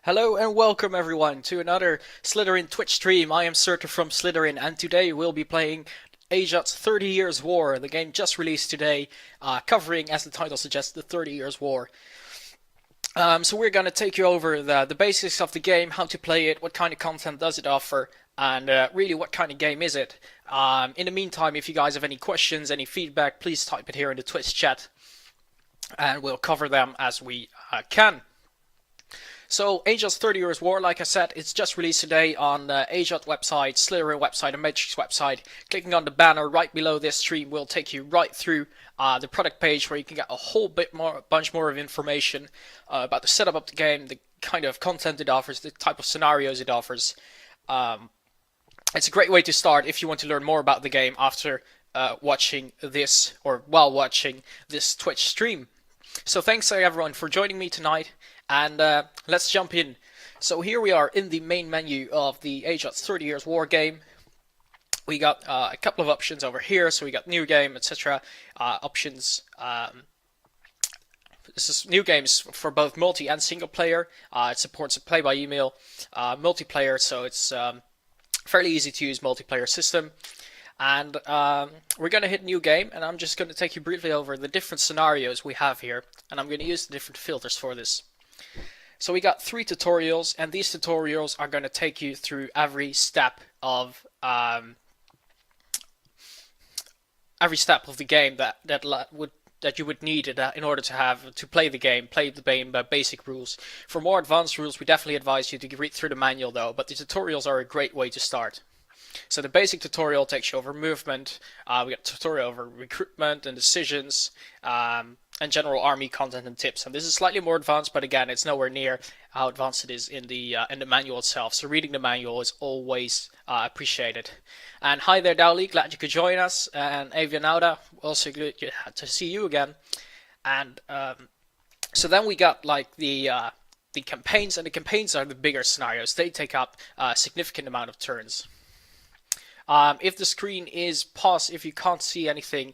Hello and welcome everyone to another Slytherin Twitch stream. I am Surtur from Slytherin, and today we'll be playing Ajot's 30 Years War, the game just released today, covering, as the title suggests, the 30 Years War. So we're going to take you over the basics of the game, how to play it, what kind of content does it offer, and really what kind of game is it. In the meantime, if you guys have any questions, any feedback, please type it here in the Twitch chat, and we'll cover them as we can. So, Ajot's 30 Years War, like I said, it's just released today on the Ajot website, Slytherin website, and Matrix website. Clicking on the banner right below this stream will take you right through the product page, where you can get a bunch more of information about the setup of the game, the kind of content it offers, the type of scenarios it offers. It's a great way to start if you want to learn more about the game after watching this, or while watching this Twitch stream. So thanks everyone for joining me tonight. And let's jump in. So here we are in the main menu of the Ajot's 30 Years War game. We got a couple of options over here. So we got new game, etc. Options. This is new games for both multi and single player. It supports a play by email multiplayer, so it's fairly easy to use multiplayer system. And we're going to hit new game, and I'm just going to take you briefly over the different scenarios we have here, and I'm going to use the different filters for this. So we got 3 tutorials, and these tutorials are going to take you through every step of the game that you would need in order to play the game by basic rules. For more advanced rules, we definitely advise you to read through the manual though, but the tutorials are a great way to start. So the basic tutorial takes you over movement. We got a tutorial over recruitment and decisions, and general army content and tips. And this is slightly more advanced, but again, it's nowhere near how advanced it is in the manual itself. So reading the manual is always appreciated. And hi there, Dowley. Glad you could join us. And Avianauda, also good to see you again. And so then we got like the campaigns, and the campaigns are the bigger scenarios. They take up a significant amount of turns. If the screen is paused, if you can't see anything,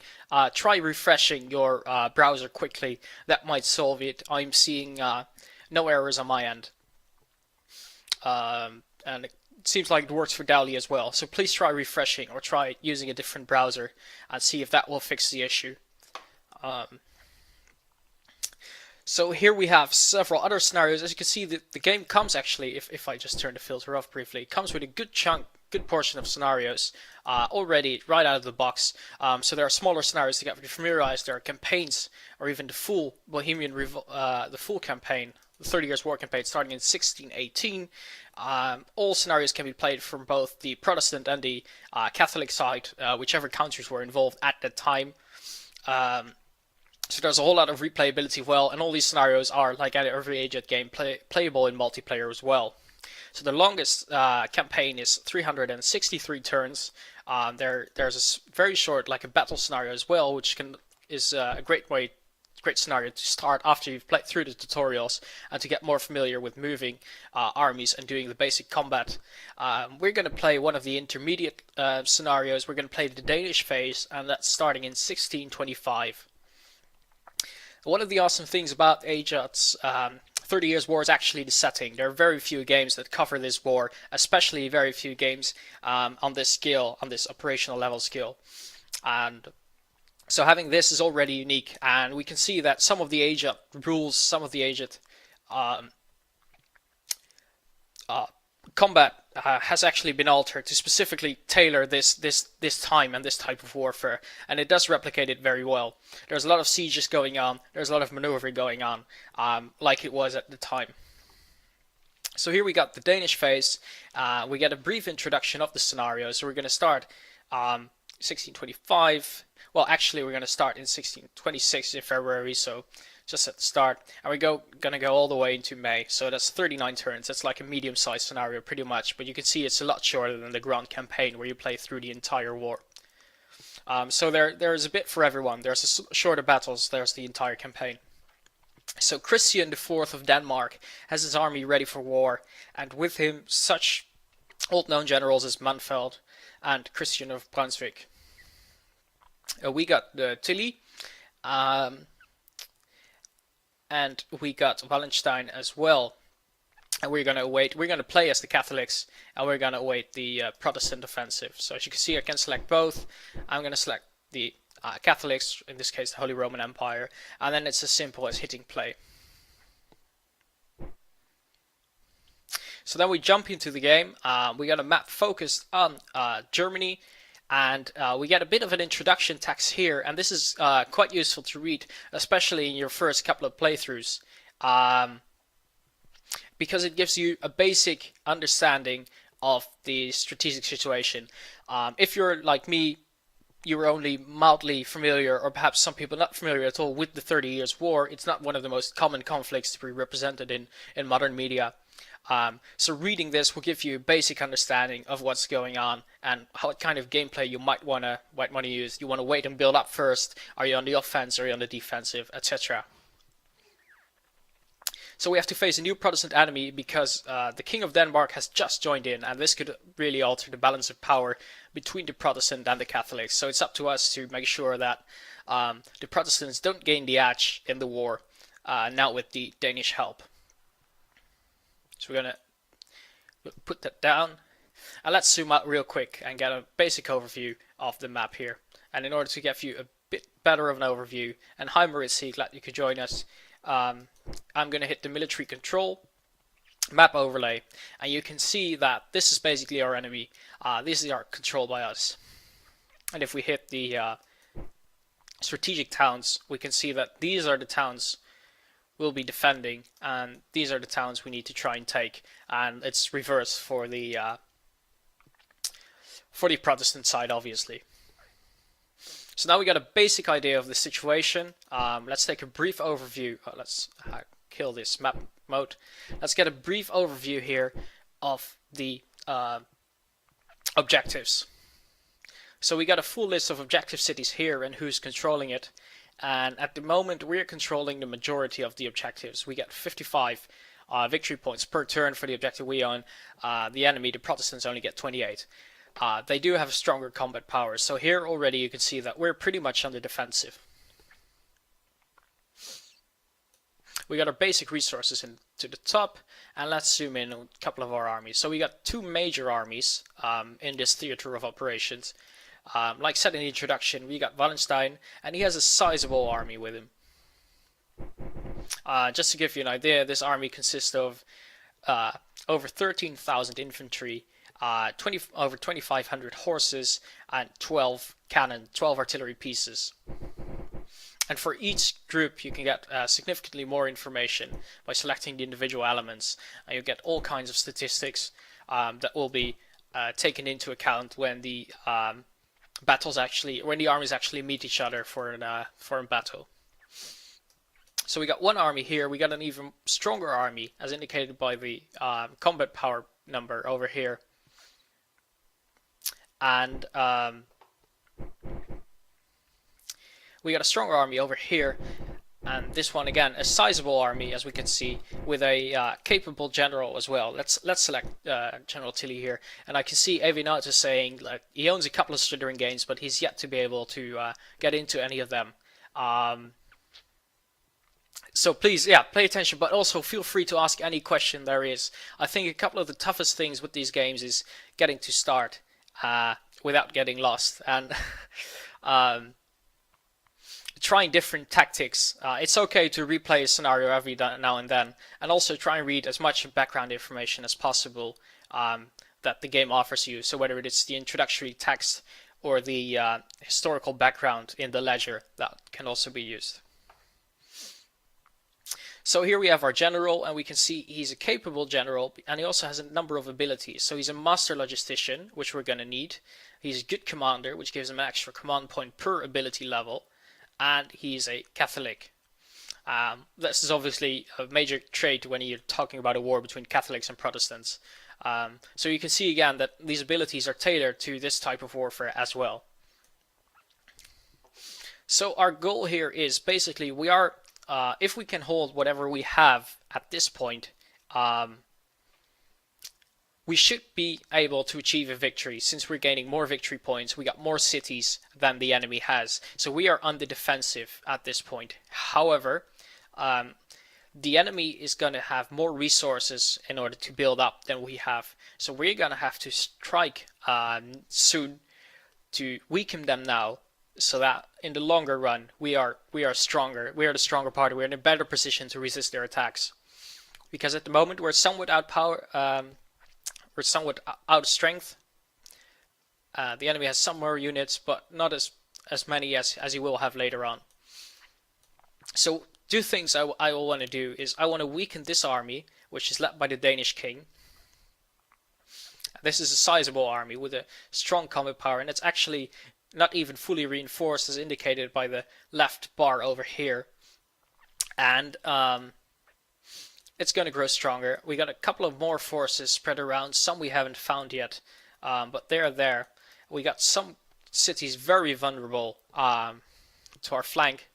try refreshing your browser quickly. That might solve it. I'm seeing no errors on my end. And it seems like it works for Dowley as well. So please try refreshing or try using a different browser and see if that will fix the issue. So here we have several other scenarios. As you can see, the game comes actually, if I just turn the filter off briefly, it comes with a good portion of scenarios already right out of the box. So there are smaller scenarios to get familiarized. There are campaigns, or even the full the full campaign, the 30 Years' War campaign starting in 1618. All scenarios can be played from both the Protestant and the Catholic side, whichever countries were involved at that time. So there's a whole lot of replayability as well, and all these scenarios are, like every Age game, playable in multiplayer as well. So the longest campaign is 363 turns. There's a very short, like a battle scenario as well, which is a great scenario to start after you've played through the tutorials and to get more familiar with moving armies and doing the basic combat. We're going to play one of the intermediate scenarios. We're going to play the Danish phase, and that's starting in 1625. One of the awesome things about Ajot's 30 Years' War is actually the setting. There are very few games that cover this war, especially very few games on this scale, on this operational level skill. And so having this is already unique, and we can see that some of the Ajot rules, some of the Ajot combat has actually been altered to specifically tailor this time and this type of warfare, and it does replicate it very well. There's a lot of sieges going on, there's a lot of maneuvering going on, like it was at the time. So here we got the Danish phase. We get a brief introduction of the scenario. So we're going to start 1625. Well, actually, we're going to start in 1626 in February, so just at the start, and we're gonna go all the way into May. So that's 39 turns. That's like a medium-sized scenario, pretty much. But you can see it's a lot shorter than the Grand Campaign, where you play through the entire war. So there's a bit for everyone. There's shorter battles. There's the entire campaign. So Christian IV of Denmark has his army ready for war, and with him such old-known generals as Manfred and Christian of Brunswick. We got Tilly. And we got Wallenstein as well. And we're going to play as the Catholics, and we're going to await the Protestant offensive. So as you can see, I can select both. I'm going to select the Catholics, in this case the Holy Roman Empire, and then it's as simple as hitting play. So then we jump into the game. We got a map focused on Germany. And we get a bit of an introduction text here, and this is quite useful to read, especially in your first couple of playthroughs, because it gives you a basic understanding of the strategic situation. If you're like me, you're only mildly familiar, or perhaps some people not familiar at all with the 30 Years' War. It's not one of the most common conflicts to be represented in modern media. So reading this will give you a basic understanding of what's going on and what kind of gameplay you might want to use. You want to wait and build up first. Are you on the offense? Are you on the defensive? Etc. So we have to face a new Protestant enemy because the King of Denmark has just joined in, and this could really alter the balance of power between the Protestant and the Catholics. So it's up to us to make sure that the Protestants don't gain the edge in the war, now with the Danish help. So we're going to put that down, and let's zoom out real quick and get a basic overview of the map here. And in order to give you a bit better of an overview, and hi Maritzi, glad you could join us, I'm going to hit the military control, map overlay, and you can see that this is basically our enemy. These are controlled by us. And if we hit the strategic towns, we can see that these are the towns we'll be defending, and these are the towns we need to try and take, and it's reverse for the Protestant side, obviously. So now we got a basic idea of the situation. Let's take a brief overview. Let's kill this map mode. Let's get a brief overview here of the objectives. So we got a full list of objective cities here and who's controlling it. And at the moment we're controlling the majority of the objectives. We get 55 victory points per turn for the objective we own. The enemy, the Protestants, only get 28. They do have stronger combat powers. So here already you can see that we're pretty much on the defensive. We got our basic resources to the top, and let's zoom in on a couple of our armies. So we got two major armies in this theater of operations. Like said in the introduction, we got Wallenstein, and he has a sizable army with him. Just to give you an idea, this army consists of over 13,000 infantry, over 2,500 horses, and 12 cannon, 12 artillery pieces. And for each group you can get significantly more information by selecting the individual elements, and you'll get all kinds of statistics that will be taken into account when the when the armies actually meet each other for a battle. So we got one army here. We got an even stronger army, as indicated by the combat power number over here, and we got a stronger army over here, and this one again a sizable army, as we can see, with a capable general as well. Let's select General Tilly here, and I can see Avinata saying like he owns a couple of Slytherin games, but he's yet to be able to get into any of them. So please, pay attention, but also feel free to ask any question there is. I think a couple of the toughest things with these games is getting to start without getting lost, and trying different tactics. It's okay to replay a scenario every now and then, and also try and read as much background information as possible that the game offers you. So whether it's the introductory text or the historical background in the ledger, that can also be used. So here we have our general, and we can see he's a capable general, and he also has a number of abilities. So he's a master logistician, which we're going to need. He's a good commander, which gives him an extra command point per ability level. And he's a Catholic. This is obviously a major trait when you're talking about a war between Catholics and Protestants. So you can see again that these abilities are tailored to this type of warfare as well. So our goal here is basically we are, if we can hold whatever we have at this point, we should be able to achieve a victory. Since we're gaining more victory points, we got more cities than the enemy has. So we are on the defensive at this point. However, the enemy is going to have more resources in order to build up than we have. So we're going to have to strike soon to weaken them now, so that in the longer run we are stronger. We are the stronger party. We're in a better position to resist their attacks. Because at the moment we're somewhat we're somewhat out of strength. The enemy has some more units, but not as many as he will have later on. So two things I will want to do is I want to weaken this army, which is led by the Danish king. This is a sizable army with a strong combat power, and it's actually not even fully reinforced, as indicated by the left bar over here. And it's going to grow stronger. We got a couple of more forces spread around. Some we haven't found yet, but they're there. We got some cities very vulnerable to our flank.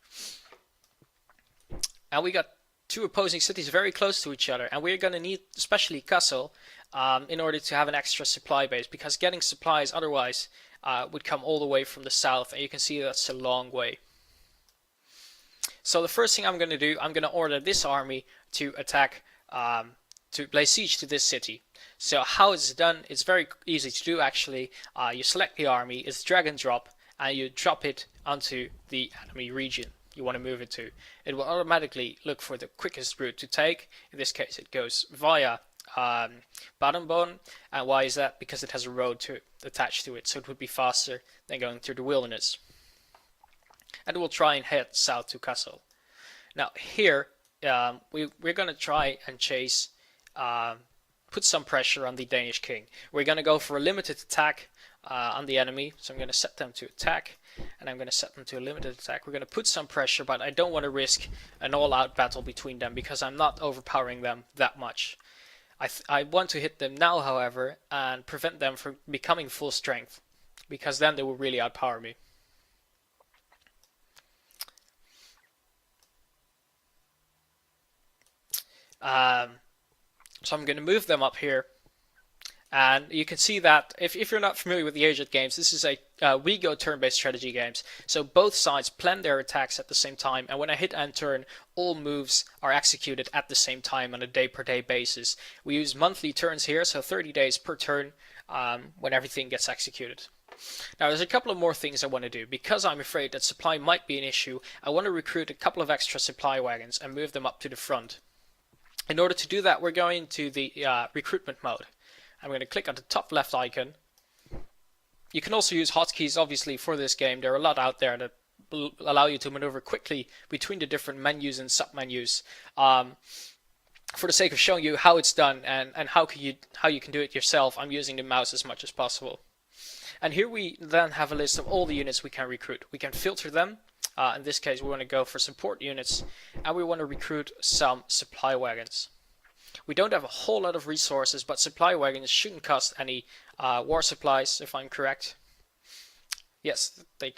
And we got two opposing cities very close to each other. And we're going to need, especially Kassel, in order to have an extra supply base. Because getting supplies otherwise would come all the way from the south. And you can see that's a long way. So the first thing I'm going to do, I'm going to order this army to attack, to lay siege to this city. So how it's done, it's very easy to do actually. You select the army, it's drag and drop, and you drop it onto the enemy region you want to move it to. It will automatically look for the quickest route to take. In this case it goes via Badenboden. And why is that? Because it has a road attached to it, so it would be faster than going through the wilderness. And we'll try and head south to Kassel. Now here we're going to try and put some pressure on the Danish king. We're going to go for a limited attack on the enemy. So I'm going to set them to attack, and I'm going to set them to a limited attack. We're going to put some pressure, but I don't want to risk an all-out battle between them because I'm not overpowering them that much. I want to hit them now, however, and prevent them from becoming full strength, because then they will really outpower me. So I'm going to move them up here. And you can see that if you're not familiar with the Age games, this is a WeGo turn-based strategy games. So both sides plan their attacks at the same time, and when I hit end turn, all moves are executed at the same time on a day-per-day basis. We use monthly turns here, so 30 days per turn when everything gets executed. Now there's a couple of more things I want to do. Because I'm afraid that supply might be an issue, I want to recruit a couple of extra supply wagons and move them up to the front. In order to do that, we're going to the recruitment mode. I'm going to click on the top left icon. You can also use hotkeys, obviously, for this game. There are a lot out there that will allow you to maneuver quickly between the different menus and submenus. For the sake of showing you how it's done and how you can do it yourself, I'm using the mouse as much as possible. And here we then have a list of all the units we can recruit. We can filter them. In this case, we want to go for support units, and we want to recruit some supply wagons. We don't have a whole lot of resources, but supply wagons shouldn't cost any war supplies, if I'm correct. Yes, they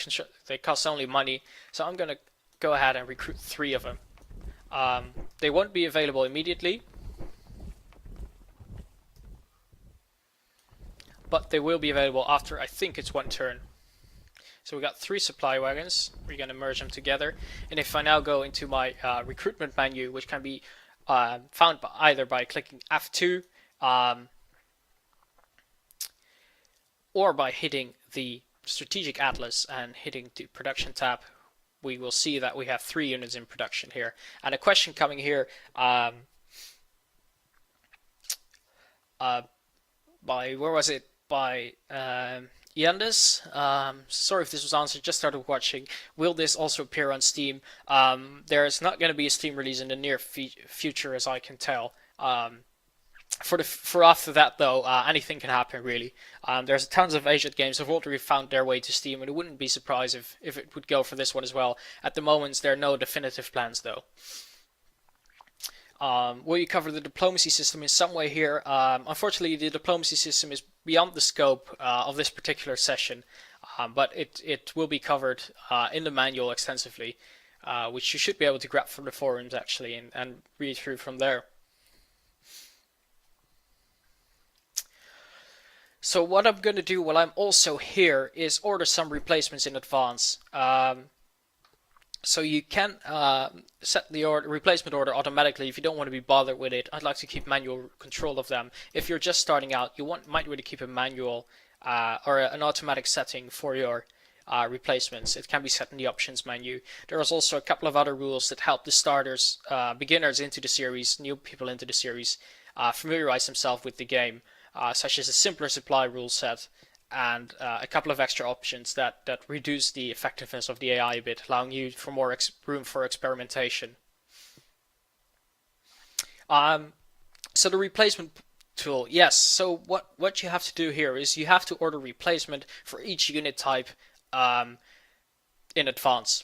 cost only money, so I'm going to go ahead and recruit 3 of them. They won't be available immediately, but they will be available after, I think it's 1 turn. So we got 3 supply wagons. We're going to merge them together, and if I now go into my recruitment menu, which can be found either by clicking F2 or by hitting the strategic atlas and hitting the production tab, we will see that we have 3 units in production here. And a question coming here by, where was it? By Yandis. Sorry if this was answered, just started watching. Will this also appear on Steam? There's not going to be a Steam release in the near future, as I can tell. For after that, though, anything can happen, really. There's tons of Asian games that have already found their way to Steam, and it wouldn't be surprised if it would go for this one as well. At the moment, there are no definitive plans, though. Will you cover the diplomacy system in some way here? Unfortunately, the diplomacy system is beyond the scope of this particular session, but it will be covered in the manual extensively, which you should be able to grab from the forums, actually, and read through from there. So what I'm going to do while I'm also here is order some replacements in advance. So you can set the replacement order automatically if you don't want to be bothered with it. I'd like to keep manual control of them. If you're just starting out, you might want to keep a manual or an automatic setting for your replacements. It can be set in the options menu. There is also a couple of other rules that help the starters, beginners into the series, new people into the series, familiarize themselves with the game, such as a simpler supply rule set, and a couple of extra options that reduce the effectiveness of the AI a bit, allowing you for more room for experimentation. So the replacement tool, yes. So what you have to do here is you have to order replacement for each unit type in advance.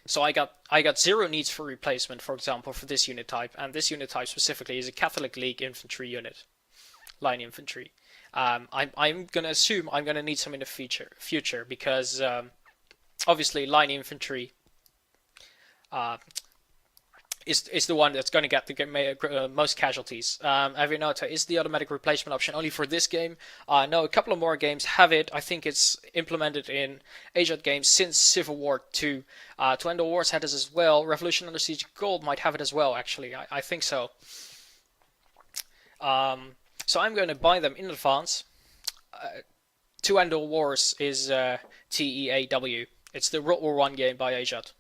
So I got 0 needs for replacement, for example, for this unit type, and this unit type specifically is a Catholic League infantry unit, line infantry. I'm going to assume I'm going to need some in the future because obviously line infantry is the one that's going to get the most casualties. Have you noticed, is the automatic replacement option only for this game? No, a couple of more games have it. I think it's implemented in Asian games since Civil War 2. Twendle Wars had this as well. Revolution Under Siege Gold might have it as well, actually. I think so. So I'm going to buy them in advance. Twendle Wars is TEAW. It's the World War I game by Ajat.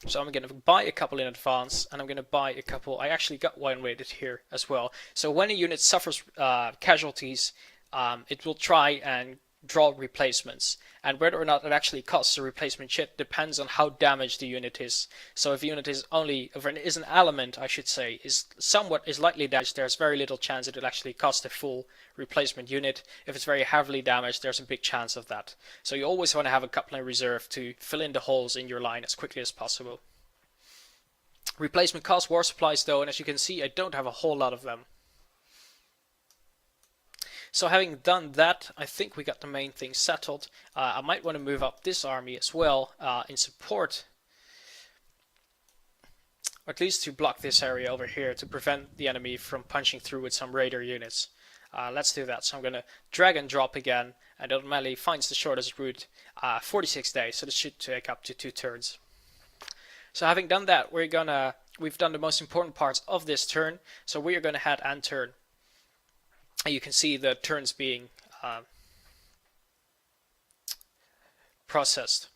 So I'm going to buy a couple in advance, and I'm going to buy a couple. I actually got one rated here as well. So when a unit suffers casualties, it will try and draw replacements. And whether or not it actually costs a replacement chip depends on how damaged the unit is. So if a unit is an element, I should say, is lightly damaged, there's very little chance it will actually cost a full replacement unit. If it's very heavily damaged, there's a big chance of that. So you always want to have a couple in reserve to fill in the holes in your line as quickly as possible. Replacement cost war supplies though, and as you can see, I don't have a whole lot of them. So having done that, I think we got the main thing settled. I might want to move up this army as well in support, or at least to block this area over here to prevent the enemy from punching through with some raider units. Let's do that. So I'm going to drag and drop again, and it automatically finds the shortest route, 46 days, so this should take up to 2 turns. So having done that, we've done the most important parts of this turn, so we are going to head and turn. You can see the turns being processed.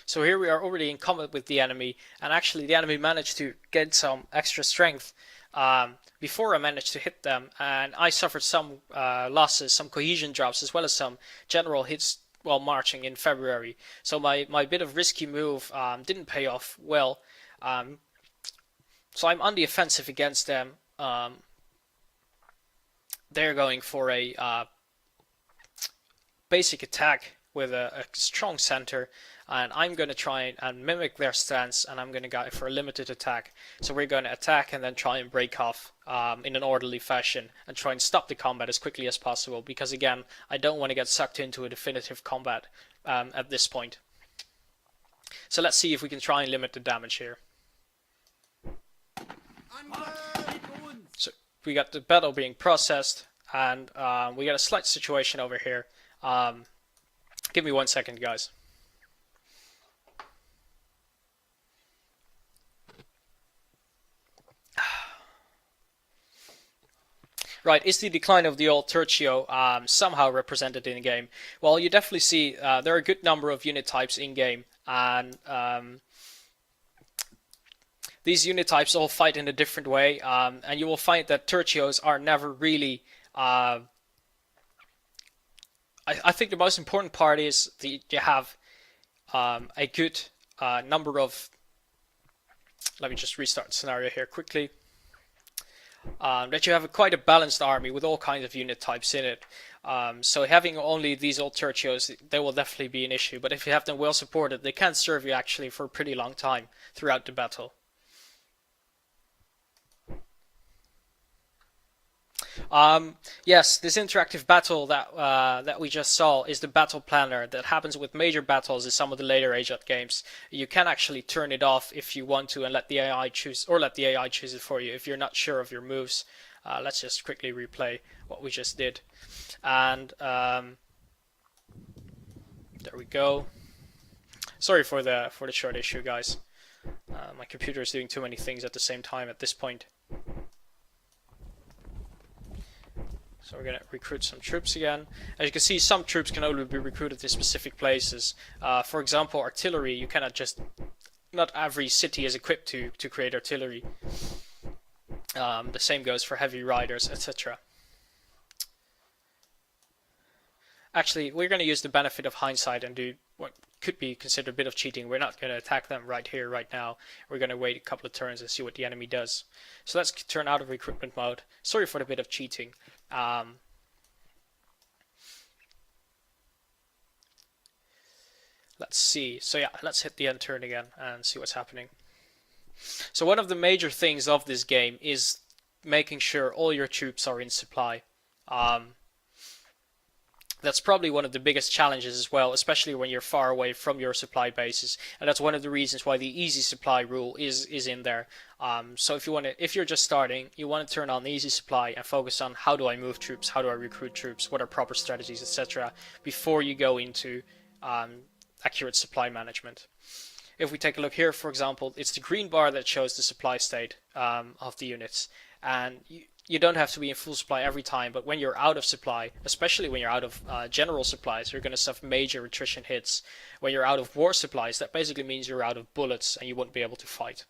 So here we are already in combat with the enemy, and actually the enemy managed to get some extra strength before I managed to hit them, and I suffered some losses, some cohesion drops, as well as some general hits while marching in February. So my bit of risky move didn't pay off well. So I'm on the offensive against them. They're going for a basic attack with a strong center, and I'm going to try and mimic their stance, and I'm going to go for a limited attack. So we're going to attack and then try and break off in an orderly fashion and try and stop the combat as quickly as possible, because again, I don't want to get sucked into a definitive combat at this point. So let's see if we can try and limit the damage here. So we got the battle being processed, and we got a slight situation over here. Give me 1 second, guys. Right, is the decline of the old Tercio somehow represented in the game? Well, you definitely see there are a good number of unit types in game, and these unit types all fight in a different way, and you will find that Tercios are never really... I think the most important part is that you have a good number of... Let me just restart the scenario here quickly. That you have quite a balanced army with all kinds of unit types in it. So having only these old Tercios, they will definitely be an issue. But if you have them well supported, they can serve you actually for a pretty long time throughout the battle. Yes, this interactive battle that we just saw is the battle planner that happens with major battles in some of the later AJOT games. You can actually turn it off if you want to and let the AI choose, or let the AI choose it for you if you're not sure of your moves. Let's just quickly replay what we just did. And there we go. Sorry for the short issue, guys. My computer is doing too many things at the same time at this point. So we're going to recruit some troops again. As you can see, some troops can only be recruited to specific places. For example, artillery, you cannot just... Not every city is equipped to create artillery. The same goes for heavy riders, etc. Actually, we're going to use the benefit of hindsight and do what could be considered a bit of cheating. We're not going to attack them right here, right now. We're going to wait a couple of turns and see what the enemy does. So let's turn out of recruitment mode. Sorry for the bit of cheating. Let's see. So yeah, let's hit the end turn again and see what's happening. So one of the major things of this game is making sure all your troops are in supply. That's probably one of the biggest challenges as well, especially when you're far away from your supply bases, and that's one of the reasons why the easy supply rule is in there. So if you're just starting, you want to turn on the easy supply and focus on how do I move troops, how do I recruit troops, what are proper strategies, etc. before you go into accurate supply management. If we take a look here, for example, it's the green bar that shows the supply state of the units, and you don't have to be in full supply every time, but when you're out of supply, especially when you're out of general supplies, you're going to suffer major attrition hits. When you're out of war supplies, that basically means you're out of bullets and you won't be able to fight.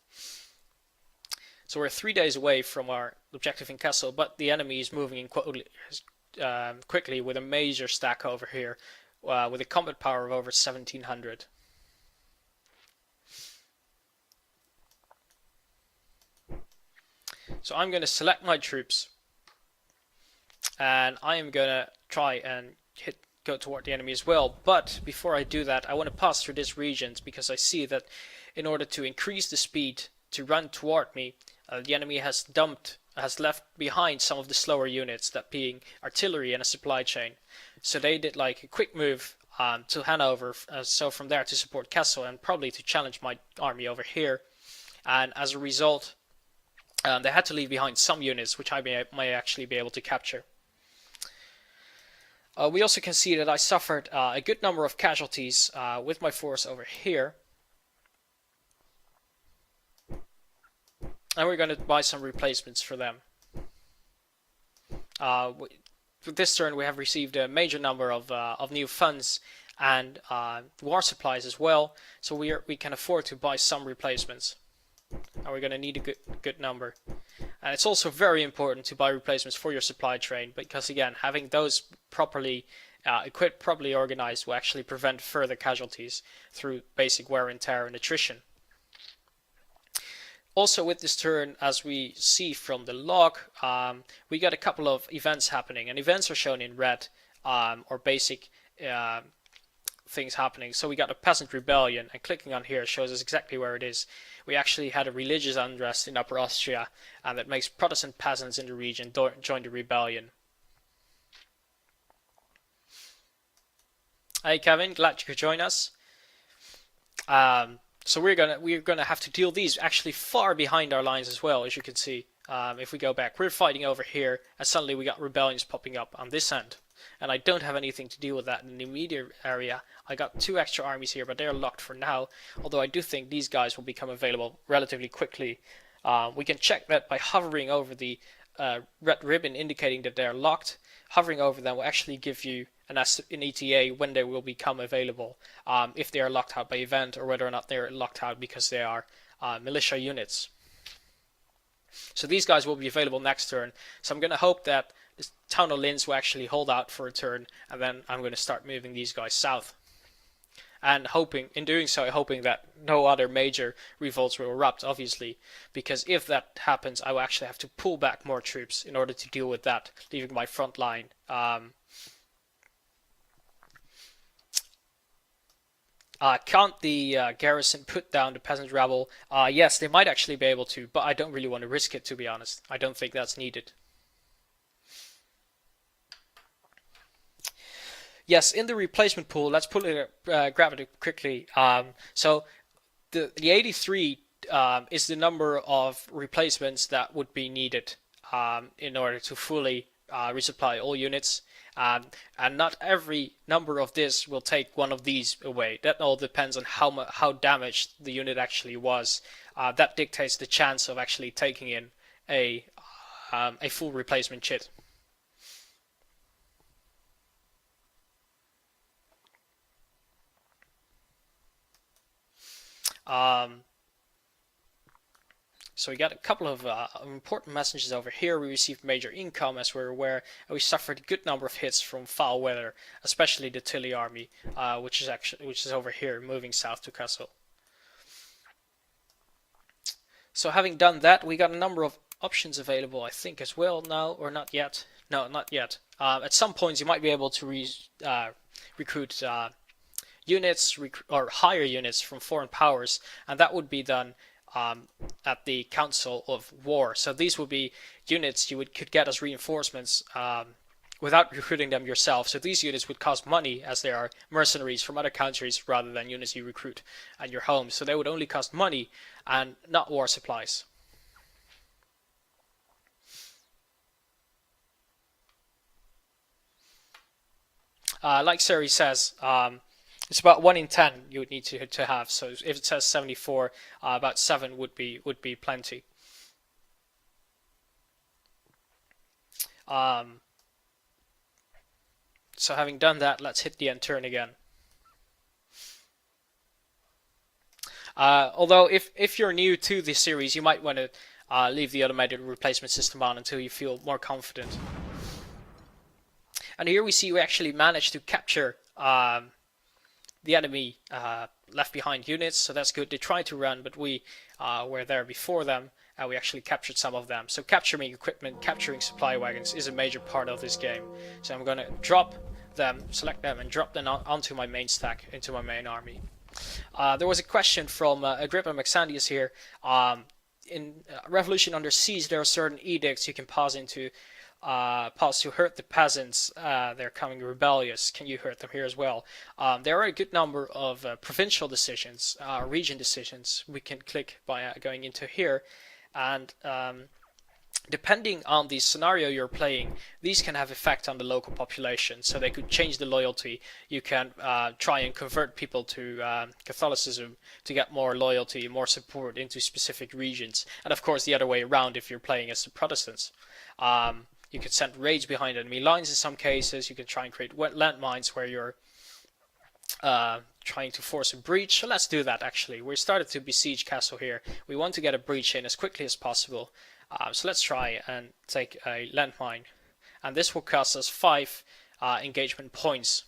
So we're 3 days away from our objective in Kessel, but the enemy is moving in quickly with a major stack over here, with a combat power of over 1700. So I'm going to select my troops, and I am going to try and go toward the enemy as well. But before I do that, I want to pass through these regions because I see that in order to increase the speed to run toward me, the enemy has left behind some of the slower units, that being artillery and a supply chain. So they did like a quick move to Hanover, so from there to support Kessel and probably to challenge my army over here. And as a result, they had to leave behind some units, which I may actually be able to capture. We also can see that I suffered a good number of casualties with my force over here. And we're going to buy some replacements for them. With this turn we have received a major number of new funds and war supplies as well, so we can afford to buy some replacements. And we're going to need a good number. And it's also very important to buy replacements for your supply train, because again, having those properly equipped, properly organized, will actually prevent further casualties through basic wear and tear and attrition. Also with this turn, as we see from the log, we got a couple of events happening, and events are shown in red, or basic things happening. So we got a peasant rebellion, and clicking on here shows us exactly where it is. We actually had a religious unrest in Upper Austria, and that makes Protestant peasants in the region join the rebellion. Hey Kevin, glad you could join us. So we're gonna have to deal these actually far behind our lines as well, as you can see. If we go back, we're fighting over here, and suddenly we got rebellions popping up on this end. And I don't have anything to deal with that in the immediate area. I got 2 extra armies here, but they're locked for now. Although I do think these guys will become available relatively quickly. We can check that by hovering over the red ribbon indicating that they're locked. Hovering over them will actually give you an ETA when they will become available, if they are locked out by event, or whether or not they're locked out because they are militia units. So these guys will be available next turn. So I'm going to hope that this town of Linz will actually hold out for a turn, and then I'm going to start moving these guys south. And in doing so, hoping that no other major revolts will erupt, obviously, because if that happens, I will actually have to pull back more troops in order to deal with that, leaving my front line. Can't the garrison put down the peasant rabble? Yes, they might actually be able to, but I don't really want to risk it, to be honest. I don't think that's needed. Yes, in the replacement pool, let's grab it quickly. So the 83 is the number of replacements that would be needed in order to fully resupply all units. And not every number of this will take one of these away. That all depends on how damaged the unit actually was. That dictates the chance of actually taking in a full replacement kit. So we got a couple of important messages over here. We received major income, as we're aware, and we suffered a good number of hits from foul weather, especially the Tilly army, which is over here, moving south to Kassel. So having done that, we got a number of options available, I think, as well now, or not yet. No, not yet. At some points, you might be able to recruit units or hire units from foreign powers, and that would be done at the Council of War. So these would be units you could get as reinforcements without recruiting them yourself. So these units would cost money, as they are mercenaries from other countries rather than units you recruit at your home. So they would only cost money and not war supplies. Like Sari says, it's about 1 in 10 you would need to have. So if it says 74, about 7 would be plenty. So having done that, let's hit the end turn again. Although if you're new to this series, you might want to leave the automated replacement system on until you feel more confident. And here we see we actually managed to capture the enemy left behind units, so that's good. They tried to run, but we were there before them, and we actually captured some of them. So capturing equipment, capturing supply wagons is a major part of this game. So I'm going to drop them, select them, and drop them onto my main stack, into my main army. There was a question from Agrippa Maxandius here. In Revolution Under Siege, there are certain edicts you can pause to hurt the peasants. They're coming rebellious. Can you hurt them here as well? There are a good number of provincial decisions, region decisions. We can click by going into here, and depending on the scenario you're playing, these can have effect on the local population. So they could change the loyalty. You can try and convert people to Catholicism to get more loyalty, more support into specific regions. And of course the other way around if you're playing as the Protestants. You could send raids behind enemy lines in some cases. You can try and create landmines where you're trying to force a breach. So let's do that actually. We started to besiege castle here. We want to get a breach in as quickly as possible. So let's try and take a landmine. And this will cost us 5 engagement points.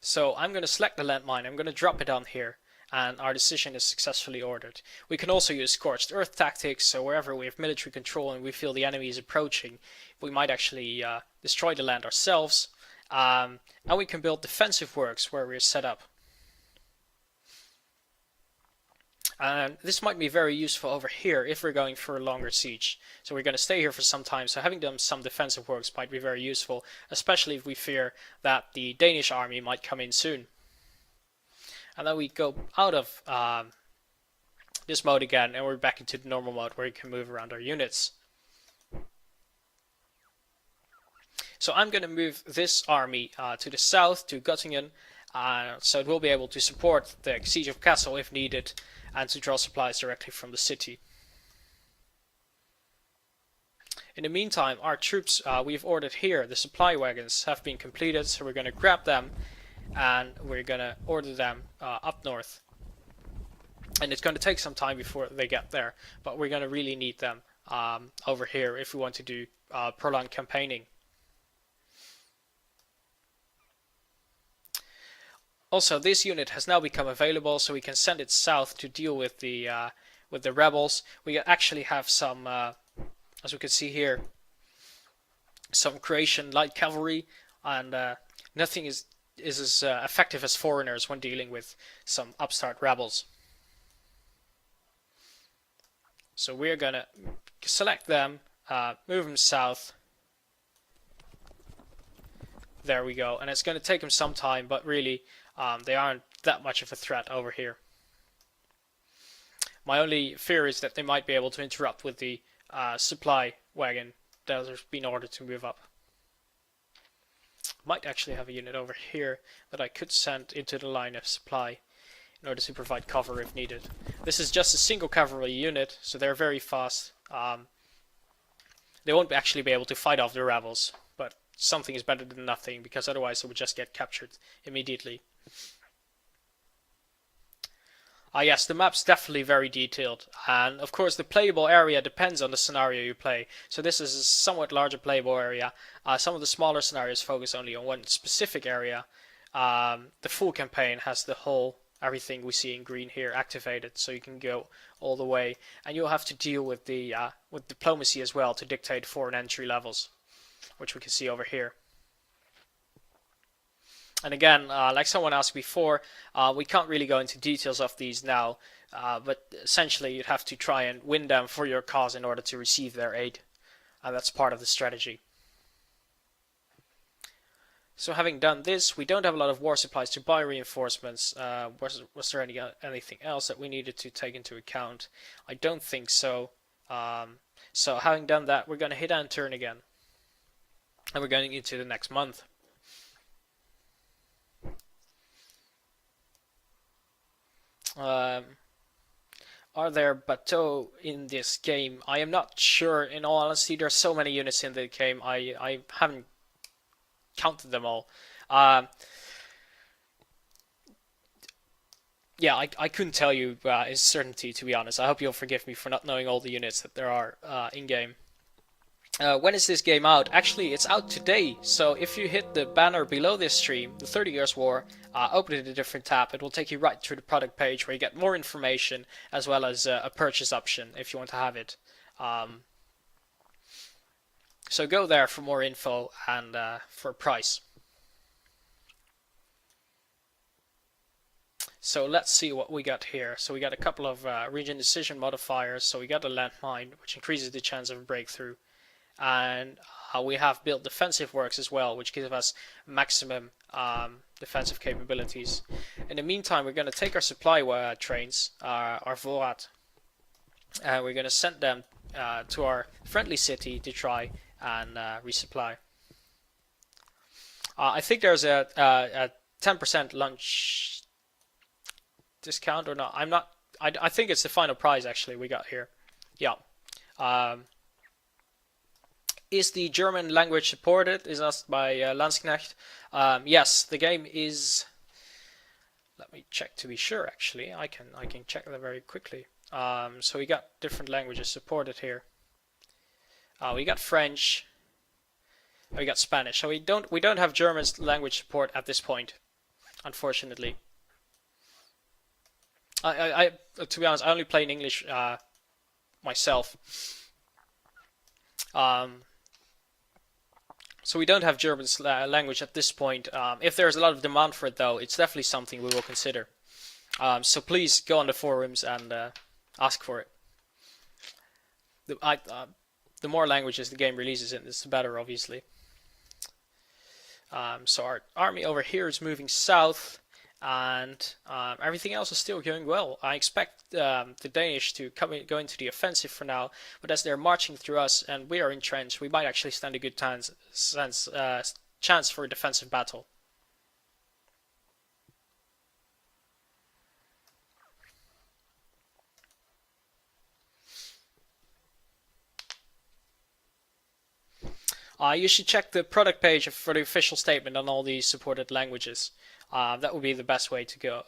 So I'm going to select the landmine. I'm going to drop it on here. And our decision is successfully ordered. We can also use Scorched Earth tactics, so wherever we have military control and we feel the enemy is approaching, we might actually destroy the land ourselves. And we can build defensive works where we're set up. And this might be very useful over here if we're going for a longer siege. So we're going to stay here for some time, so having done some defensive works might be very useful, especially if we fear that the Danish army might come in soon. And then we go out of this mode again, and we're back into the normal mode where you can move around our units. So I'm going to move this army to the south, to Göttingen, so it will be able to support the siege of Kassel if needed, and to draw supplies directly from the city. In the meantime, our troops we've ordered here, the supply wagons, have been completed, so we're going to grab them. And we're going to order them up north. And it's going to take some time before they get there, but we're going to really need them over here if we want to do prolonged campaigning. Also, this unit has now become available, so we can send it south to deal with the rebels. We actually have some, as we can see here, some Croatian light cavalry, and nothing is as effective as foreigners when dealing with some upstart rebels. So we're gonna select them, move them south. There we go, and it's going to take them some time, but really they aren't that much of a threat over here. My only fear is that they might be able to interrupt with the supply wagon that has been ordered to move up. Might actually have a unit over here that I could send into the line of supply in order to provide cover if needed. This is just a single cavalry unit, so they're very fast. They won't actually be able to fight off the rebels, but something is better than nothing, because otherwise they would just get captured immediately. Yes, the map's definitely very detailed, and of course the playable area depends on the scenario you play. So this is a somewhat larger playable area. Some of the smaller scenarios focus only on one specific area. The full campaign has the whole, everything we see in green here activated, so you can go all the way, and you'll have to deal with the with diplomacy as well to dictate foreign entry levels, which we can see over here. And again, like someone asked before, we can't really go into details of these now, but essentially you'd have to try and win them for your cause in order to receive their aid. That's part of the strategy. So having done this, we don't have a lot of war supplies to buy reinforcements. Was there anything else that we needed to take into account? I don't think so. So having done that, we're going to hit end turn again. And we're going into the next month. Are there bateaux in this game? I am not sure. In all honesty, there are so many units in the game. I haven't counted them all. Yeah, I couldn't tell you in certainty, to be honest. I hope you'll forgive me for not knowing all the units that there are in game. When is this game out? Actually, it's out today. So if you hit the banner below this stream, the 30 Years War, open it in a different tab. It will take you right through the product page where you get more information as well as a purchase option if you want to have it. So go there for more info and for a price. So let's see what we got here. So we got a couple of region decision modifiers. So we got a landmine, which increases the chance of a breakthrough. And we have built defensive works as well, which gives us maximum defensive capabilities. In the meantime, we're going to take our supply trains, our Vorrat, and we're going to send them to our friendly city to try and resupply. I think there's a 10% lunch discount or not. I'm not. I think it's the final prize actually we got here. Yeah. Is the German language supported? Is asked by Landsknecht. Yes, the game is. Let me check to be sure. Actually, I can check that very quickly. So we got different languages supported here. We got French. We got Spanish. So we don't have German language support at this point, unfortunately. I to be honest, I only play in English myself. So we don't have German language at this point. If there's a lot of demand for it, though, it's definitely something we will consider. So please go on the forums and ask for it. The more languages the game releases in, the better, obviously. So our army over here is moving south, and everything else is still going well. I expect the Danish to go into the offensive for now, but as they're marching through us and we are entrenched, we might actually stand a good chance for a defensive battle. You should check the product page for the official statement on all the supported languages. That would be the best way to go.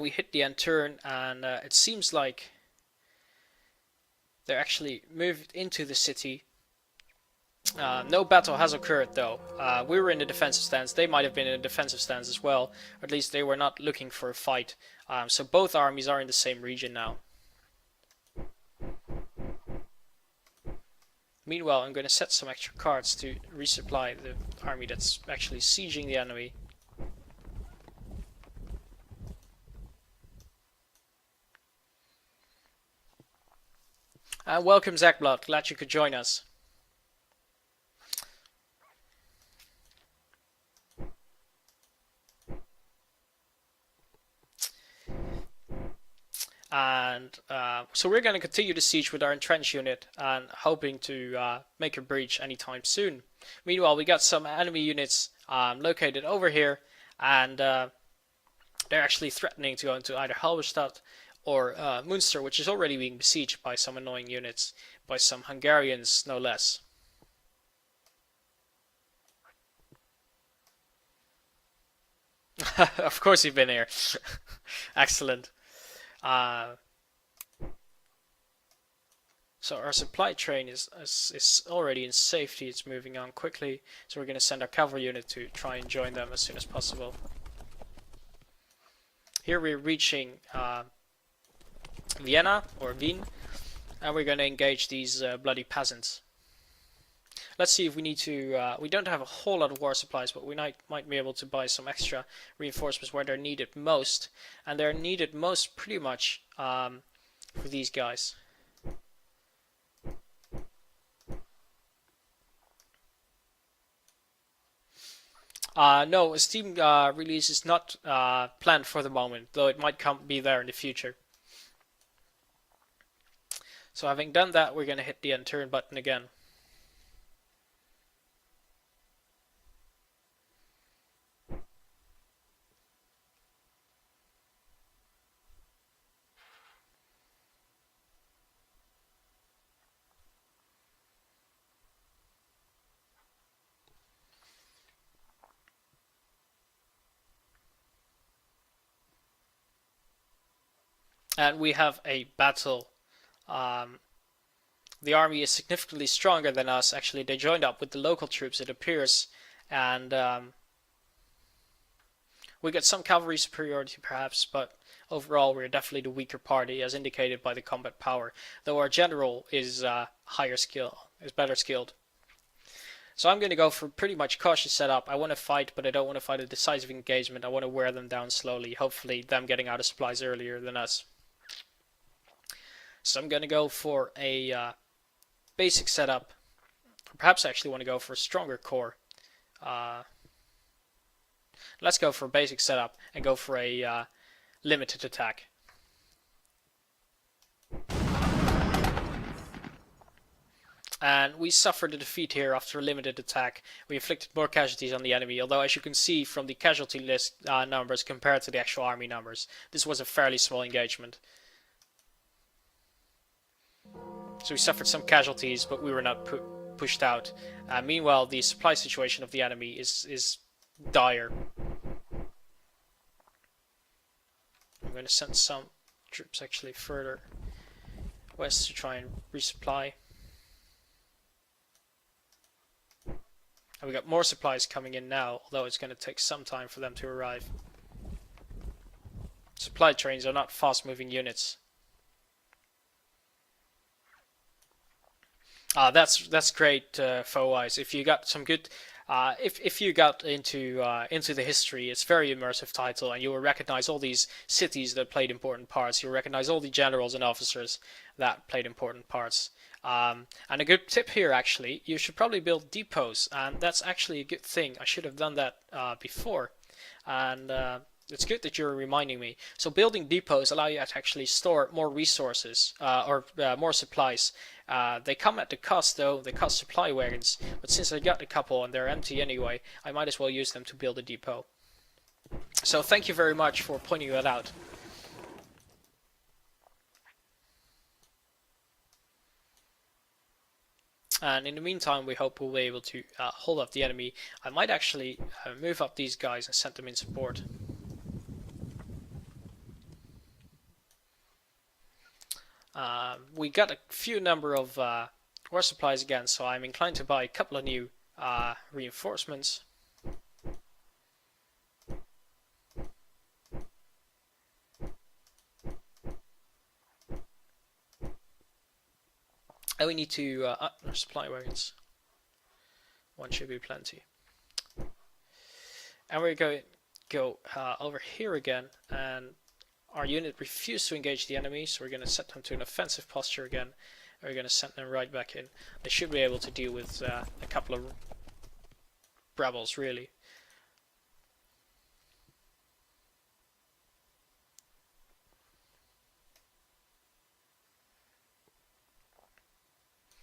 We hit the end turn, and it seems like they're actually moved into the city. No battle has occurred, though. We were in a defensive stance. They might have been in a defensive stance as well, or at least they were not looking for a fight. So both armies are in the same region now. Meanwhile, I'm going to set some extra cards to resupply the army that's actually sieging the enemy. Welcome, Zackblood. Glad you could join us. And so we're going to continue the siege with our entrenched unit and hoping to make a breach anytime soon. Meanwhile, we got some enemy units located over here, and they're actually threatening to go into either Halberstadt or Münster, which is already being besieged by some annoying units, by some Hungarians no less. Of course you've been here. Excellent. So our supply train is already in safety. It's moving on quickly. So we're going to send our cavalry unit to try and join them as soon as possible. Here we're reaching Vienna or Wien, and we're going to engage these bloody peasants. Let's see if we need to. We don't have a whole lot of war supplies, but we might be able to buy some extra reinforcements where they're needed most, and they're needed most pretty much for these guys. No, a Steam release is not planned for the moment, though it might be there in the future. So having done that, we're going to hit the end turn button again. And we have a battle. The army is significantly stronger than us. Actually, they joined up with the local troops, it appears, and we get some cavalry superiority perhaps, but overall we're definitely the weaker party, as indicated by the combat power, though our general is better skilled. So I'm going to go for pretty much cautious setup. I want to fight, but I don't want to fight a decisive engagement. I want to wear them down slowly, hopefully them getting out of supplies earlier than us. So I'm going to go for a basic setup. Perhaps I actually want to go for a stronger core. Let's go for a basic setup and go for a limited attack. And we suffered a defeat here after a limited attack. We inflicted more casualties on the enemy, although as you can see from the casualty list numbers compared to the actual army numbers, this was a fairly small engagement. So we suffered some casualties, but we were not pushed out. Meanwhile, the supply situation of the enemy is dire. I'm going to send some troops actually further west to try and resupply. And we got more supplies coming in now, although it's going to take some time for them to arrive. Supply trains are not fast-moving units. That's great foe-wise. If you got some good, if you got into the history, it's a very immersive title, and you will recognize all these cities that played important parts. You'll recognize all the generals and officers that played important parts. And a good tip here, actually, you should probably build depots, and that's actually a good thing. I should have done that before, and it's good that you're reminding me. So building depots allow you to actually store more resources or more supplies. They come at the cost, though. They cost supply wagons, but since I got a couple and they're empty anyway, I might as well use them to build a depot. So thank you very much for pointing that out. And in the meantime, we hope we'll be able to hold up the enemy. I might actually move up these guys and send them in support. We got a few number of war supplies again, so I'm inclined to buy a couple of new reinforcements. And we need to up our supply wagons. One should be plenty. And we're going to go over here again, and our unit refused to engage the enemy, so we're going to set them to an offensive posture again. We're going to send them right back in. They should be able to deal with a couple of rebels, really.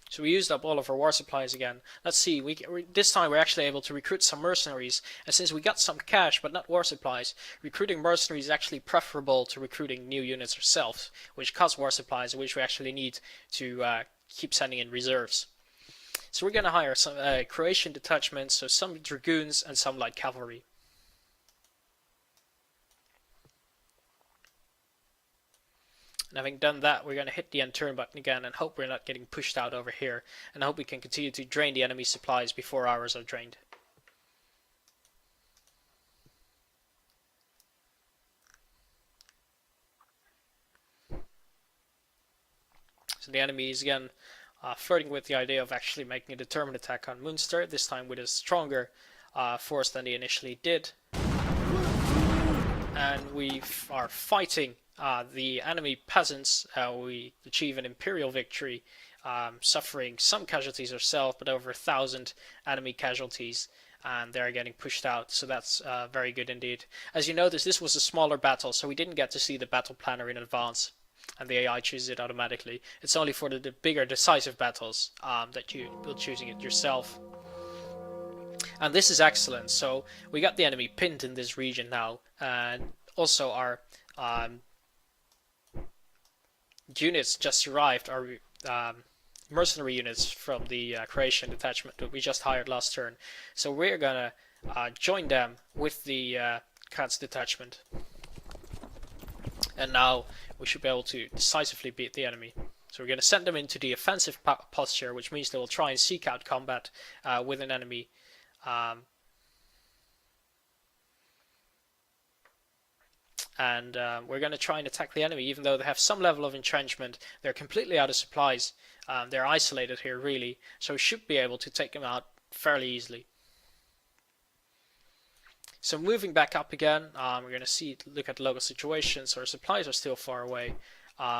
So we used up all of our war supplies again. Let's see, this time we're actually able to recruit some mercenaries, and since we got some cash but not war supplies, recruiting mercenaries is actually preferable to recruiting new units ourselves, which cost war supplies, which we actually need to keep sending in reserves. So we're going to hire some Croatian detachments, so some dragoons and some light cavalry. And having done that, we're going to hit the end turn button again and hope we're not getting pushed out over here. And I hope we can continue to drain the enemy supplies before ours are drained. So the enemy is again flirting with the idea of actually making a determined attack on Munster, this time with a stronger force than they initially did. And we are fighting the enemy peasants. We achieve an imperial victory, suffering some casualties ourselves, but over 1,000 enemy casualties, and they're getting pushed out, so that's very good indeed. As you notice, this was a smaller battle, so we didn't get to see the battle planner in advance, and the AI chooses it automatically. It's only for the bigger decisive battles that you will choosing it yourself. And this is excellent, so we got the enemy pinned in this region now, and also our units just arrived, our mercenary units from the Croatian detachment that we just hired last turn. So we're gonna join them with the Katz detachment. And now we should be able to decisively beat the enemy. So we're going to send them into the offensive posture, which means they will try and seek out combat with an enemy. We're going to try and attack the enemy, even though they have some level of entrenchment. They're completely out of supplies. They're isolated here, really. So we should be able to take them out fairly easily. So moving back up again, we're going to look at the local situation. So our supplies are still far away.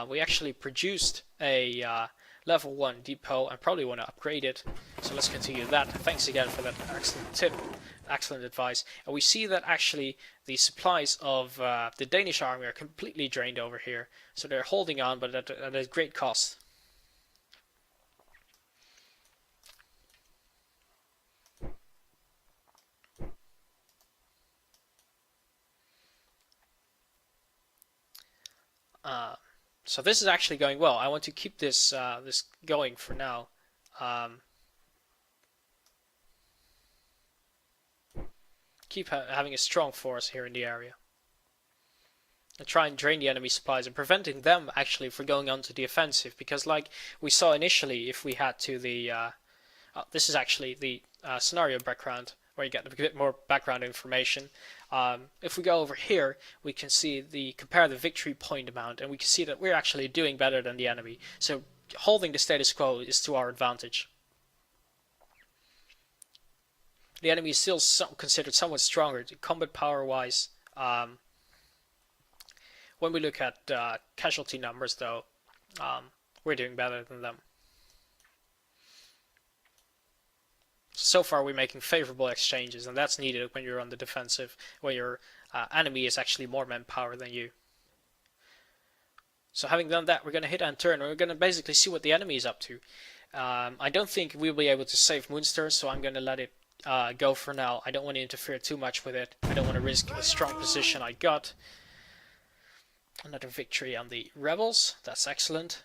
We actually produced a level 1 depot and probably want to upgrade it. So let's continue that. Thanks again for that excellent tip, excellent advice. And we see that actually the supplies of the Danish army are completely drained over here. So they're holding on, but at a great cost. So this is actually going well. I want to keep this this going for now. Keep having a strong force here in the area. And try and drain the enemy supplies and preventing them actually from going onto the offensive. Because like we saw initially, if we had to the... this is actually the scenario background, where you get a bit more background information. If we go over here, we can compare the victory point amount, and we can see that we're actually doing better than the enemy. So holding the status quo is to our advantage. The enemy is still considered somewhat stronger, combat power wise. When we look at casualty numbers, though, we're doing better than them. So far we're making favorable exchanges, and that's needed when you're on the defensive, when your enemy is actually more manpower than you. So having done that, we're going to hit end turn, and we're going to basically see what the enemy is up to. I don't think we'll be able to save Moonster, so I'm going to let it go for now. I don't want to interfere too much with it. I don't want to risk a strong position I got. Another victory on the rebels. That's excellent.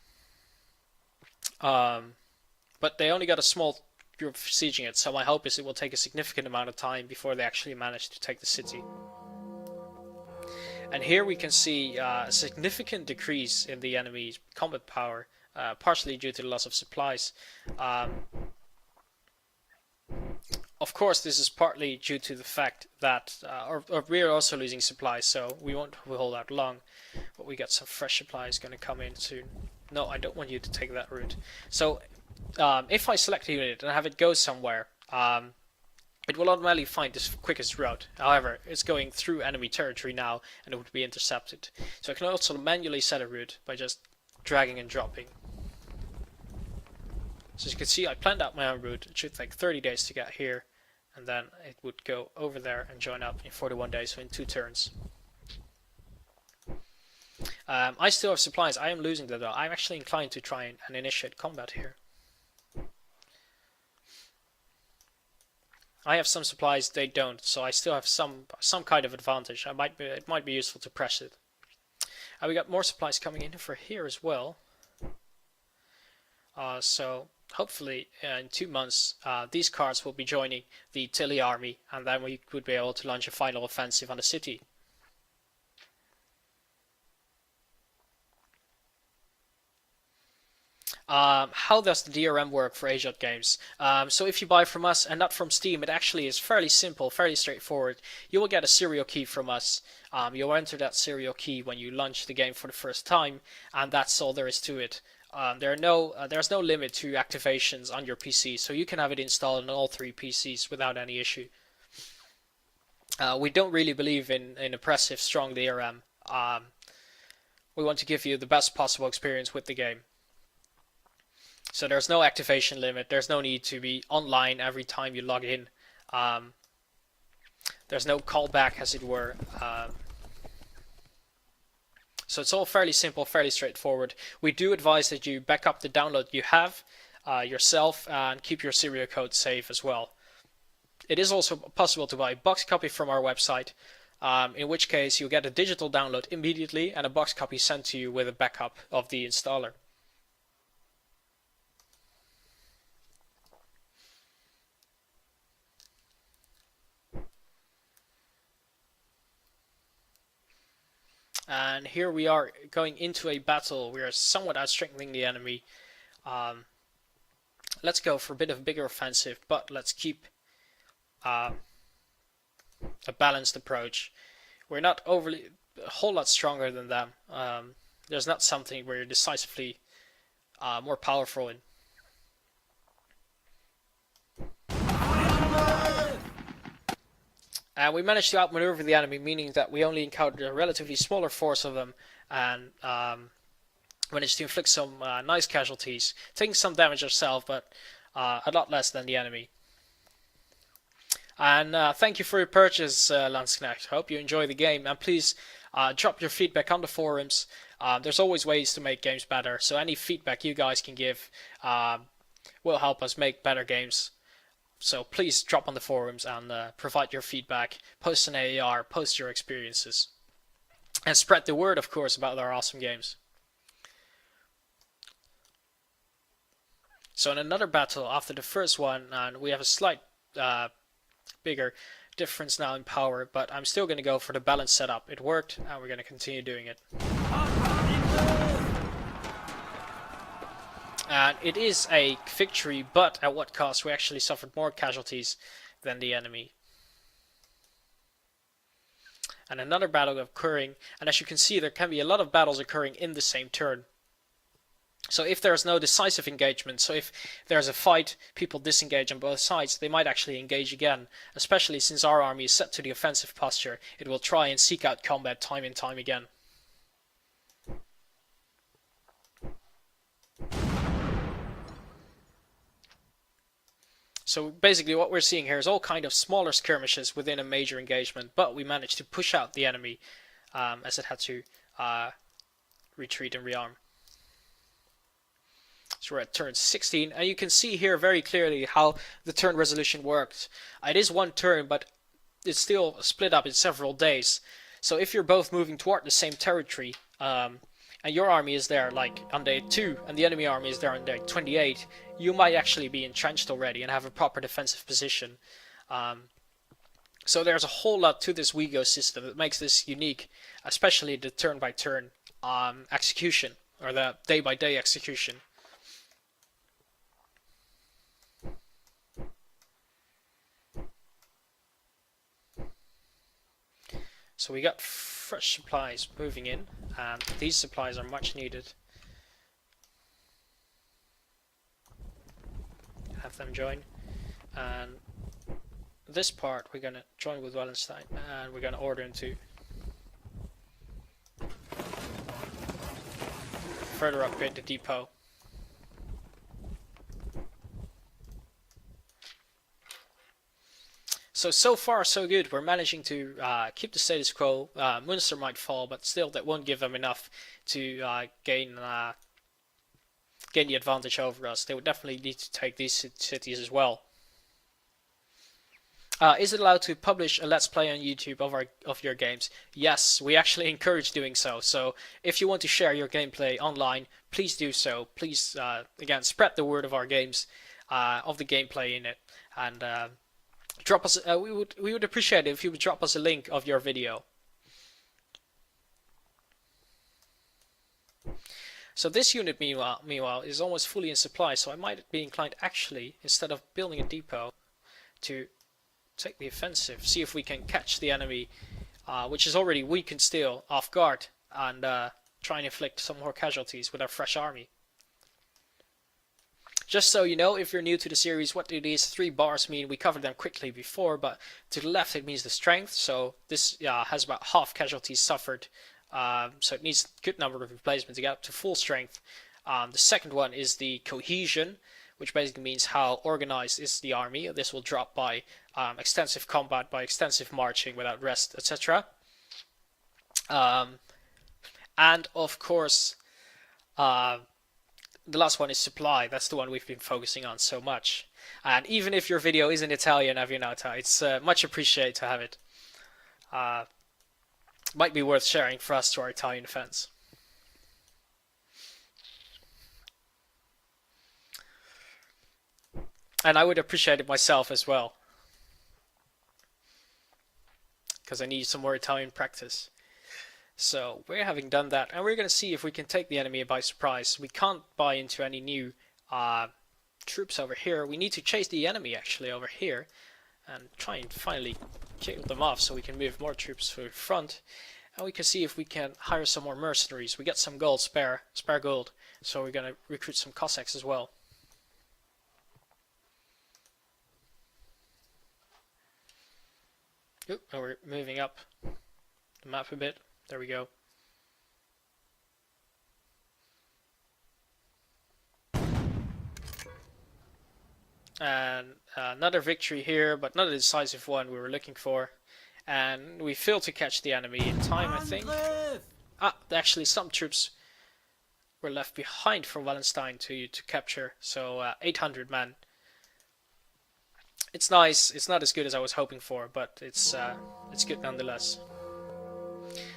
But they only got a small group sieging it, so my hope is it will take a significant amount of time before they actually manage to take the city. And here we can see a significant decrease in the enemy's combat power, partially due to the loss of supplies. Of course, this is partly due to the fact that we're also losing supplies, so we won't hold out long. But we got some fresh supplies going to come in soon. No, I don't want you to take that route. So if I select a unit and have it go somewhere, it will automatically find the quickest route. However, it's going through enemy territory now, and it would be intercepted. So I can also manually set a route by just dragging and dropping. So as you can see, I planned out my own route. It should take 30 days to get here, and then it would go over there and join up in 41 days, so in 2 turns. I still have supplies. I am losing them, though. I'm actually inclined to try and initiate combat here. I have some supplies, they don't, so I still have some kind of advantage. It might be useful to press it. We got more supplies coming in for here as well. So hopefully in 2 months these cards will be joining the Tilly army, and then we would be able to launch a final offensive on the city. How does the DRM work for AJOT games? So if you buy from us and not from Steam, it actually is fairly simple, fairly straightforward. You will get a serial key from us. You'll enter that serial key when you launch the game for the first time, and that's all there is to it. There's no limit to activations on your PC, so you can have it installed on all 3 PCs without any issue. We don't really believe in oppressive, strong DRM. We want to give you the best possible experience with the game. So there's no activation limit. There's no need to be online every time you log in. There's no callback, as it were. So it's all fairly simple, fairly straightforward. We do advise that you back up the download you have yourself and keep your serial code safe as well. It is also possible to buy a box copy from our website, in which case you'll get a digital download immediately and a box copy sent to you with a backup of the installer. And here we are going into a battle. We are somewhat outstrengthening the enemy. Let's go for a bit of a bigger offensive, but let's keep a balanced approach. We're not overly a whole lot stronger than them. There's not something we're decisively more powerful in. And we managed to outmaneuver the enemy, meaning that we only encountered a relatively smaller force of them, and managed to inflict some nice casualties, taking some damage ourselves, but a lot less than the enemy. And thank you for your purchase, Lansknecht. Hope you enjoy the game, and please drop your feedback on the forums. There's always ways to make games better, so any feedback you guys can give will help us make better games. So please drop on the forums and provide your feedback, post an AAR, post your experiences, and spread the word, of course, about our awesome games. So in another battle after the first one, and we have a slight bigger difference now in power, but I'm still going to go for the balanced setup. It worked, and we're going to continue doing it. And it is a victory, but at what cost? We actually suffered more casualties than the enemy. And another battle occurring, and as you can see, there can be a lot of battles occurring in the same turn. So if there's no decisive engagement, so if there's a fight, people disengage on both sides, they might actually engage again, especially since our army is set to the offensive posture. It will try and seek out combat time and time again. So basically what we're seeing here is all kind of smaller skirmishes within a major engagement, but we managed to push out the enemy as it had to retreat and rearm. So we're at turn 16, and you can see here very clearly how the turn resolution works. It is one turn, but it's still split up in several days. So if you're both moving toward the same territory, and your army is there like on day 2, and the enemy army is there on day 28, you might actually be entrenched already and have a proper defensive position. So there's a whole lot to this WeGo system that makes this unique, especially the turn-by-turn execution, or the day-by-day execution. So we got fresh supplies moving in, and these supplies are much needed. Have them join, and this part we're gonna join with Wallenstein, and we're gonna order him to further upgrade the depot. So far so good. We're managing to keep the status quo. Munster might fall, but still that won't give them enough to gain the advantage over us. They would definitely need to take these cities as well. Is it allowed to publish a Let's Play on YouTube of your games? Yes, we actually encourage doing so. So if you want to share your gameplay online, please do so. Please, again, spread the word of our games, of the gameplay in it, and drop us. We would appreciate it if you would drop us a link of your video. So this unit, meanwhile, is almost fully in supply. So I might be inclined, actually, instead of building a depot, to take the offensive. See if we can catch the enemy, which is already weakened still, off guard, and try and inflict some more casualties with our fresh army. Just so you know, if you're new to the series, what do these 3 bars mean? We covered them quickly before, but to the left it means the strength. So this has about half casualties suffered. So it needs a good number of replacements to get up to full strength. The second one is the cohesion, which basically means how organized is the army. This will drop by extensive combat, by extensive marching without rest, etc. And of course, the last one is supply. That's the one we've been focusing on so much. And even if your video is in Italian, Avianata, it's much appreciated to have it. Might be worth sharing for us to our Italian fans. And I would appreciate it myself as well, because I need some more Italian practice. So we're having done that, and we're going to see if we can take the enemy by surprise. We can't buy into any new troops over here. We need to chase the enemy actually over here and try and finally kill them off so we can move more troops to the front. And we can see if we can hire some more mercenaries. We got some gold, spare gold, so we're going to recruit some Cossacks as well. Oop, and we're moving up the map a bit. There we go. And another victory here, but not a decisive one we were looking for. And we failed to catch the enemy in time, I think. Actually, some troops were left behind for Wallenstein to capture. So 800 men. It's nice. It's not as good as I was hoping for, but it's good nonetheless.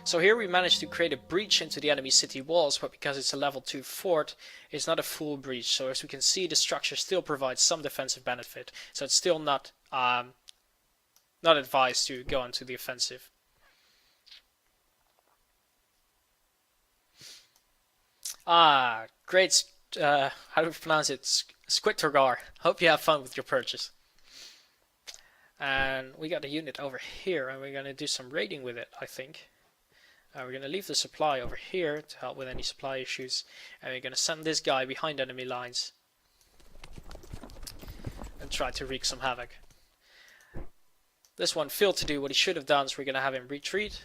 So here we managed to create a breach into the enemy city walls, but because it's a level 2 fort, it's not a full breach. So as we can see, the structure still provides some defensive benefit. So it's still not advised to go onto the offensive. Great. How do we pronounce it? Squittergar. Hope you have fun with your purchase. And we got a unit over here, and we're going to do some raiding with it, I think. We're going to leave the supply over here to help with any supply issues. And we're going to send this guy behind enemy lines and try to wreak some havoc. This one failed to do what he should have done, so we're going to have him retreat.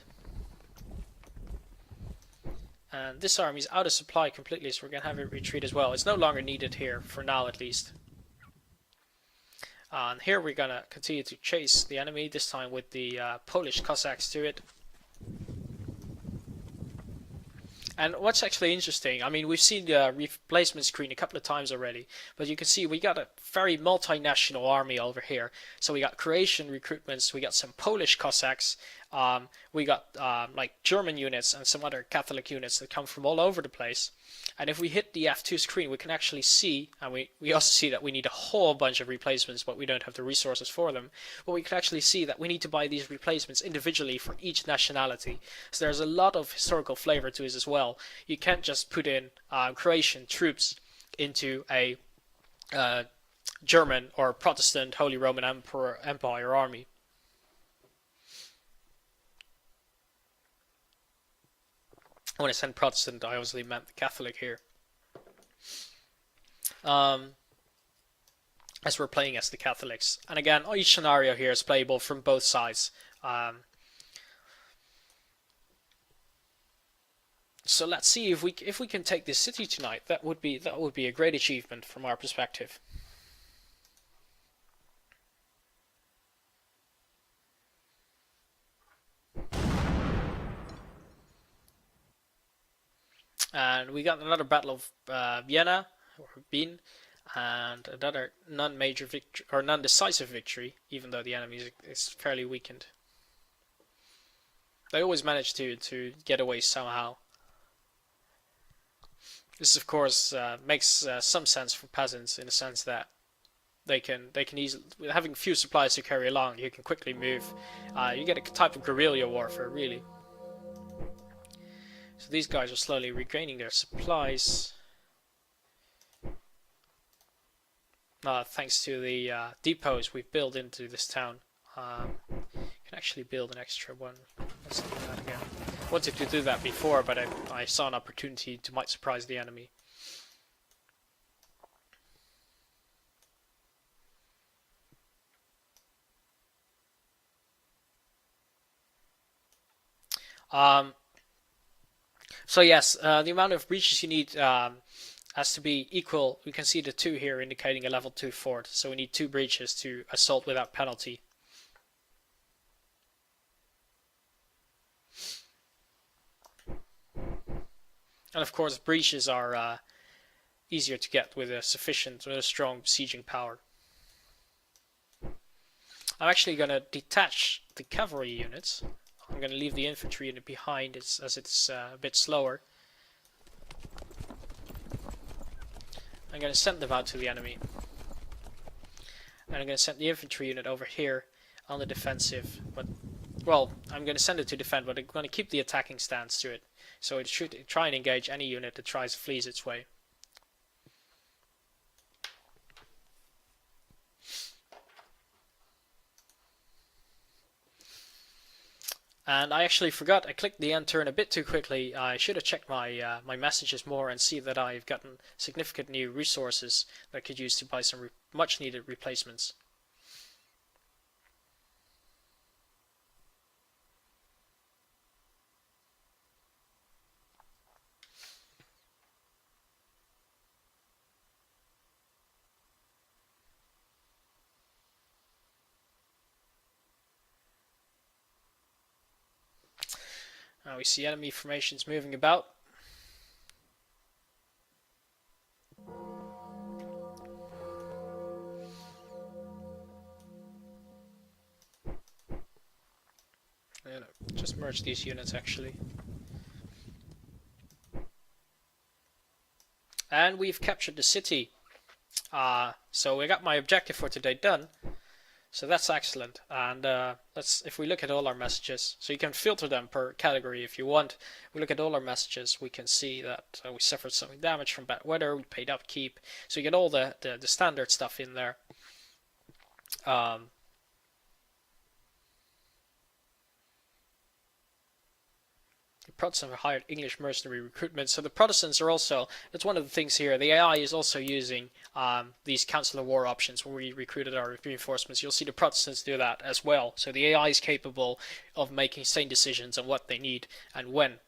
And this army is out of supply completely, so we're going to have him retreat as well. It's no longer needed here, for now at least. And here we're going to continue to chase the enemy, this time with the Polish Cossacks to it. And what's actually interesting, I mean, we've seen the replacement screen a couple of times already, but you can see we got a very multinational army over here. So we got Croatian recruitments, we got some Polish Cossacks, we got like German units and some other Catholic units that come from all over the place. And if we hit the F2 screen, we can actually see, and we also see that we need a whole bunch of replacements, but we don't have the resources for them. But we can actually see that we need to buy these replacements individually for each nationality. So there's a lot of historical flavor to this as well. You can't just put in Croatian troops into a German or Protestant Holy Roman Empire army. When I said Protestant, I obviously meant the Catholic here. As we're playing as the Catholics. And again, each scenario here is playable from both sides. So let's see if we can take this city tonight. That would be a great achievement from our perspective. And we got another Battle of Vienna, or Wien, and another non-major victory or non-decisive victory, even though the enemy is fairly weakened. They always manage to get away somehow. This, of course, makes some sense for peasants in the sense that they can easily, having few supplies to carry along, you can quickly move. You get a type of guerrilla warfare, really. So these guys are slowly regaining their supplies. Thanks to the depots we've built into this town. You can actually build an extra one. Let's do that again. Wanted to do that before, but I saw an opportunity to might surprise the enemy. So yes, the amount of breaches you need has to be equal. We can see the 2 here indicating a level 2 fort. So we need 2 breaches to assault without penalty. And of course, breaches are easier to get with a strong besieging power. I'm actually going to detach the cavalry units. I'm going to leave the infantry unit behind as it's a bit slower. I'm going to send them out to the enemy. And I'm going to send the infantry unit over here on the defensive. But well, I'm going to send it to defend, but I'm going to keep the attacking stance to it. So it should try and engage any unit that tries to flees its way. And I actually forgot, I clicked the end turn a bit too quickly. I should have checked my my messages more and see that I've gotten significant new resources that I could use to buy some much needed replacements. We see enemy formations moving about. Just merge these units actually. And we've captured the city. So we got my objective for today done. So that's excellent. And if we look at all our messages, so you can filter them per category if you want. If we look at all our messages, we can see that we suffered some damage from bad weather, we paid upkeep. So you get all the standard stuff in there. Protestants have hired English mercenary recruitment. So the Protestants are also, that's one of the things here, the AI is also using these Council of War options when we recruited our reinforcements. You'll see the Protestants do that as well. So the AI is capable of making sane decisions on what they need and when.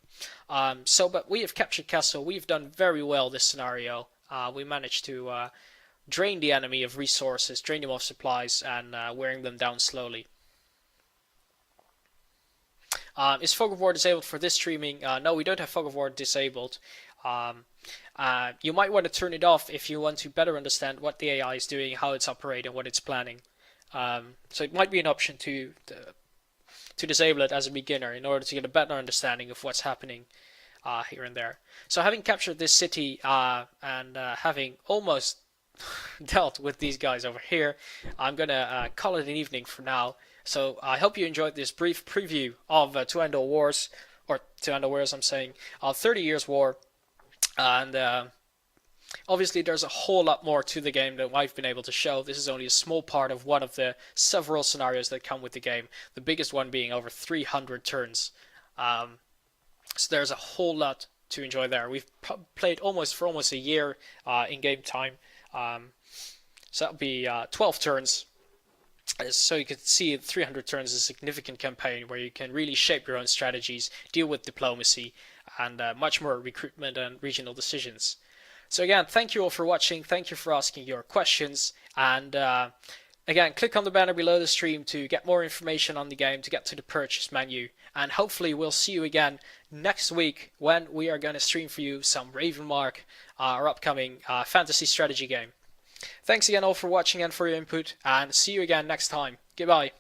But we have captured Castle. We've done very well this scenario. We managed to drain the enemy of resources, drain them of supplies, and wearing them down slowly. Is Fog of War disabled for this streaming? No, we don't have Fog of War disabled. You might want to turn it off if you want to better understand what the AI is doing, how it's operating, what it's planning. So it might be an option to disable it as a beginner in order to get a better understanding of what's happening here and there. So having captured this city and having almost dealt with these guys over here, I'm gonna call it an evening for now. So I hope you enjoyed this brief preview of Two Andal Wars, or Two Andal Wars, I'm saying, 30 Years War. And obviously there's a whole lot more to the game than I've been able to show. This is only a small part of one of the several scenarios that come with the game, the biggest one being over 300 turns. So there's a whole lot to enjoy there. We've played for almost a year in game time. So that'll be 12 turns. So you can see 300 turns is a significant campaign where you can really shape your own strategies, deal with diplomacy, and much more recruitment and regional decisions. So again, thank you all for watching. Thank you for asking your questions. And again, click on the banner below the stream to get more information on the game, to get to the purchase menu. And hopefully we'll see you again next week when we are going to stream for you some Ravenmark, our upcoming fantasy strategy game. Thanks again all for watching and for your input, and see you again next time. Goodbye.